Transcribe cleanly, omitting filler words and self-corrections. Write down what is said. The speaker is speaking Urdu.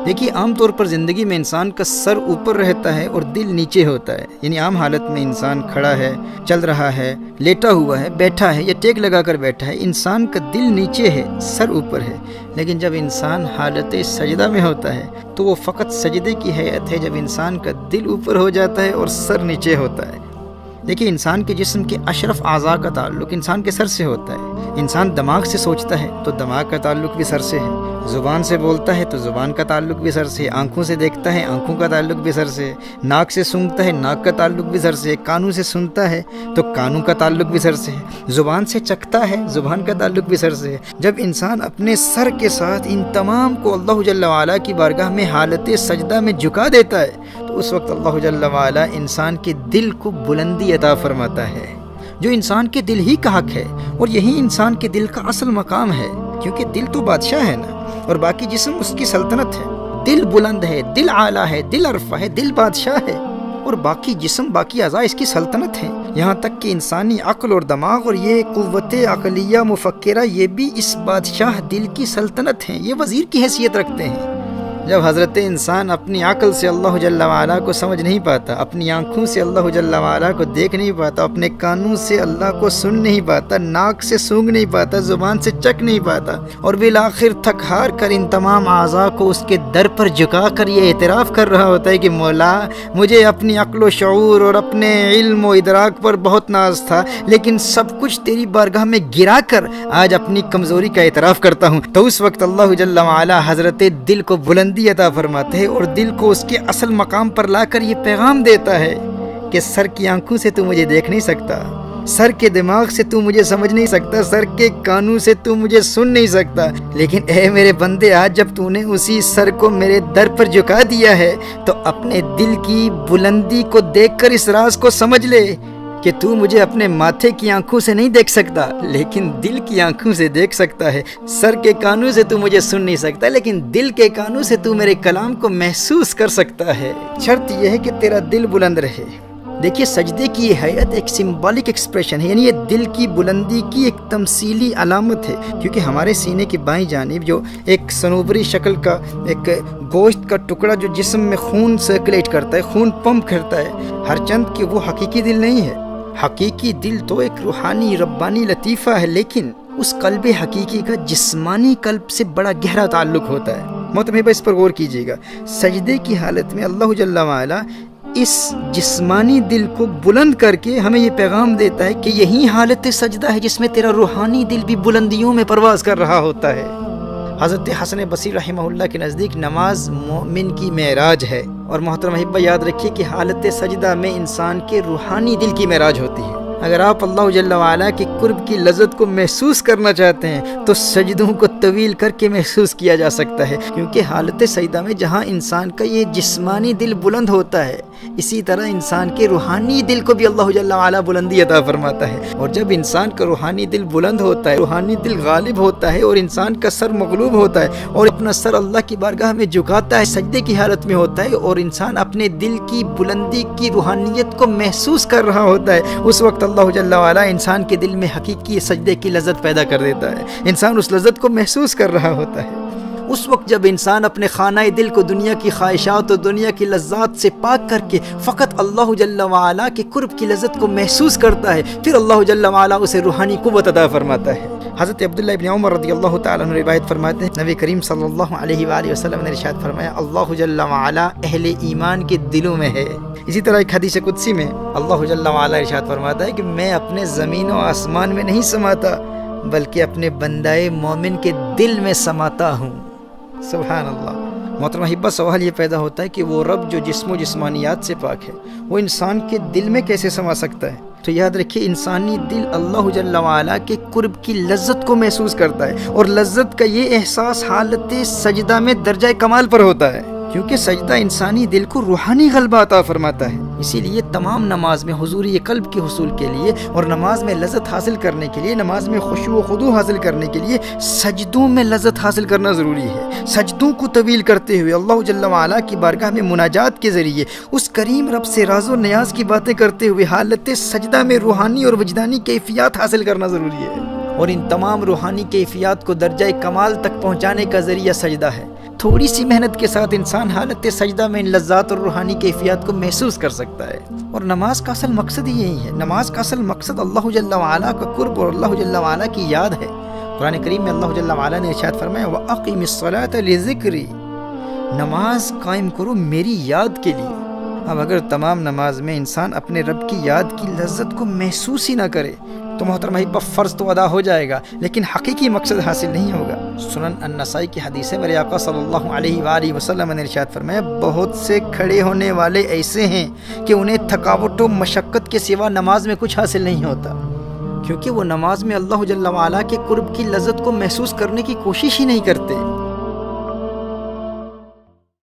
دیکھیے عام طور پر زندگی میں انسان کا سر اوپر رہتا ہے اور دل نیچے ہوتا ہے، یعنی عام حالت میں انسان کھڑا ہے، چل رہا ہے، لیٹا ہوا ہے، بیٹھا ہے یا ٹیک لگا کر بیٹھا ہے، انسان کا دل نیچے ہے، سر اوپر ہے۔ لیکن جب انسان حالت سجدہ میں ہوتا ہے تو وہ فقط سجدے کی حیت ہے جب انسان کا دل اوپر ہو جاتا ہے اور سر نیچے ہوتا ہے۔ دیکھیے انسان کے جسم کے اشرف اعضاء کا تعلق انسان کے سر سے ہوتا ہے۔ انسان دماغ سے سوچتا ہے تو دماغ کا تعلق بھی سر سے ہے، زبان سے بولتا ہے تو زبان کا تعلق بھی سر سے ہے، آنکھوں سے دیکھتا ہے، آنکھوں کا تعلق بھی سر سے ہے، ناک سے سونگھتا ہے، ناک کا تعلق بھی سر سے ہے، کانوں سے سنتا ہے تو کانوں کا تعلق بھی سر سے ہے، زبان سے چکھتا ہے، زبان کا تعلق بھی سر سے ہے۔ جب انسان اپنے سر کے ساتھ ان تمام کو اللہ جل وعلا کی بارگاہ میں حالت سجدہ میں جھکا دیتا ہے تو اس وقت اللہ جل وعلا انسان کے دل کو بلندی عطا فرماتا ہے، جو انسان کے دل ہی کا حق ہے، اور یہی انسان کے دل کا اصل مقام ہے، کیونکہ دل تو بادشاہ ہے نا، اور باقی جسم اس کی سلطنت ہے۔ دل بلند ہے، دل اعلیٰ ہے، دل عرفہ ہے، دل بادشاہ ہے، اور باقی جسم، باقی اعضاء اس کی سلطنت ہیں۔ یہاں تک کہ انسانی عقل اور دماغ اور یہ قوت عقلیہ مفکرہ یہ بھی اس بادشاہ دل کی سلطنت ہیں، یہ وزیر کی حیثیت رکھتے ہیں۔ جب حضرت انسان اپنی عقل سے اللہ جل وعلا کو سمجھ نہیں پاتا، اپنی آنکھوں سے اللہ جل وعلا کو دیکھ نہیں پاتا، اپنے کانوں سے اللہ کو سن نہیں پاتا، ناک سے سونگھ نہیں پاتا، زبان سے چکھ نہیں پاتا، اور بالآخر تھک ہار کر ان تمام اعضاء کو اس کے در پر جھکا کر یہ اعتراف کر رہا ہوتا ہے کہ مولا مجھے اپنی عقل و شعور اور اپنے علم و ادراک پر بہت ناز تھا، لیکن سب کچھ تیری بارگاہ میں گرا کر آج اپنی کمزوری کا اعتراف کرتا ہوں، تو اس وقت اللہ جل وعلا حضرت دل کو بلندی عطا فرماتے ہیں اور دل کو اس کے اصل مقام پر لا کر یہ پیغام دیتا ہے کہ سر کی آنکھوں سے تو مجھے دیکھ نہیں سکتا، سر کے دماغ سے تو مجھے سمجھ نہیں سکتا، سر کے کانوں سے تو مجھے سن نہیں سکتا، لیکن اے میرے بندے آج جب تو نے اسی سر کو میرے در پر جھکا دیا ہے تو اپنے دل کی بلندی کو دیکھ کر اس راز کو سمجھ لے کہ تو مجھے اپنے ماتھے کی آنکھوں سے نہیں دیکھ سکتا لیکن دل کی آنکھوں سے دیکھ سکتا ہے، سر کے کانوں سے تو مجھے سن نہیں سکتا لیکن دل کے کانوں سے تو میرے کلام کو محسوس کر سکتا ہے، شرط یہ ہے کہ تیرا دل بلند رہے۔ دیکھیے سجدے کی یہ حیت ایک سمبولک ایکسپریشن ہے، یعنی یہ دل کی بلندی کی ایک تمثیلی علامت ہے، کیونکہ ہمارے سینے کی بائیں جانب جو ایک صنوبری شکل کا ایک گوشت کا ٹکڑا جو جسم میں خون سرکولیٹ کرتا ہے، خون پمپ کرتا ہے، ہر چند کہ وہ حقیقی دل نہیں ہے۔ حقیقی دل تو ایک روحانی ربانی لطیفہ ہے، لیکن اس قلب حقیقی کا جسمانی قلب سے بڑا گہرا تعلق ہوتا ہے۔ محترم اس پر غور کیجیے گا، سجدے کی حالت میں اللہ جل وعلا اس جسمانی دل کو بلند کر کے ہمیں یہ پیغام دیتا ہے کہ یہی حالت سجدہ ہے جس میں تیرا روحانی دل بھی بلندیوں میں پرواز کر رہا ہوتا ہے۔ حضرت حسن بصری رحمہ اللہ کے نزدیک نماز مومن کی معراج ہے، اور محترم احبہ یاد رکھیے کہ حالت سجدہ میں انسان کے روحانی دل کی معراج ہوتی ہے۔ اگر آپ اللہ جل وعلا کے قرب کی لذت کو محسوس کرنا چاہتے ہیں تو سجدوں کو طویل کر کے محسوس کیا جا سکتا ہے، کیونکہ حالت سجدہ میں جہاں انسان کا یہ جسمانی دل بلند ہوتا ہے اسی طرح انسان کے روحانی دل کو بھی اللہ جل وعلا بلندی عطا فرماتا ہے، اور جب انسان کا روحانی دل بلند ہوتا ہے، روحانی دل غالب ہوتا ہے اور انسان کا سر مغلوب ہوتا ہے اور اپنا سر اللہ کی بارگاہ میں جھکاتا ہے، سجدے کی حالت میں ہوتا ہے اور انسان اپنے دل کی بلندی کی روحانیت کو محسوس کر رہا ہوتا ہے، اس وقت اللہ جل وعلا انسان کے دل میں حقیقی سجدے کی لذت پیدا کر دیتا ہے، انسان اس لذت کو محسوس کر رہا ہوتا ہے۔ اس وقت جب انسان اپنے خانہ دل کو دنیا کی خواہشات اور دنیا کی لذات سے پاک کر کے فقط اللہ جل وعلا کے قرب کی لذت کو محسوس کرتا ہے، پھر اللہ جل وعلا اسے روحانی قوت عطا فرماتا ہے۔ حضرت عبداللہ ابن عمر رضی اللہ تعالیٰ عنہ روایت فرماتے ہیں، نبی کریم صلی اللہ علیہ وآلہ وسلم نے ارشاد فرمایا، اللہ جل وعلا اہل ایمان کے دلوں میں ہے۔ اسی طرح ایک حدیث قدسی میں اللہ جل وعلا ارشاد فرماتا ہے کہ میں اپنے زمین و آسمان میں نہیں سماتا بلکہ اپنے بندائے مومن کے دل میں سماتا ہوں۔ سبحان اللہ۔ محترم احبہ سوال یہ پیدا ہوتا ہے کہ وہ رب جو جسم و جسمانیات سے پاک ہے وہ انسان کے دل میں کیسے سما سکتا ہے؟ تو یاد رکھیے انسانی دل اللہ جل وعلا کے قرب کی لذت کو محسوس کرتا ہے، اور لذت کا یہ احساس حالت سجدہ میں درجہ کمال پر ہوتا ہے، کیونکہ سجدہ انسانی دل کو روحانی غلبہ عطا فرماتا ہے۔ اسی لیے تمام نماز میں حضوری قلب کے حصول کے لیے اور نماز میں لذت حاصل کرنے کے لیے، نماز میں خشوع و خضوع حاصل کرنے کے لیے سجدوں میں لذت حاصل کرنا ضروری ہے۔ سجدوں کو طویل کرتے ہوئے اللہ جل وعلا کی بارگاہ میں مناجات کے ذریعے اس کریم رب سے راز و نیاز کی باتیں کرتے ہوئے حالت سجدہ میں روحانی اور وجدانی کیفیات حاصل کرنا ضروری ہے، اور ان تمام روحانی کیفیات کو درجہ کمال تک پہنچانے کا ذریعہ سجدہ ہے۔ تھوڑی سی محنت کے ساتھ انسان حالت سجدہ میں ان لذات اور روحانی کیفیات کو محسوس کر سکتا ہے۔ اور نماز کا اصل مقصد ہی یہی ہے، نماز کا اصل مقصد اللہ جل وعلا کا قرب اور اللہ جل وعلا کی یاد ہے۔ قرآن کریم میں اللہ جل وعلا نے ارشاد فرمایا وَأَقِمِ الصَّلَاةَ لِذِكْرِي، نماز قائم کرو میری یاد کے لیے۔ اب اگر تمام نماز میں انسان اپنے رب کی یاد کی لذت کو محسوس ہی نہ کرے تو محترم بھائی فرض تو ادا ہو جائے گا لیکن حقیقی مقصد حاصل نہیں ہوگا۔ سنن النسائی کی حدیث ہے، میرے آقا صلی اللہ علیہ وآلہ وسلم نے ارشاد فرمایا بہت سے کھڑے ہونے والے ایسے ہیں کہ انہیں تھکاوٹ و مشقت کے سوا نماز میں کچھ حاصل نہیں ہوتا، کیونکہ وہ نماز میں اللہ جل وعلا کے قرب کی لذت کو محسوس کرنے کی کوشش ہی نہیں کرتے۔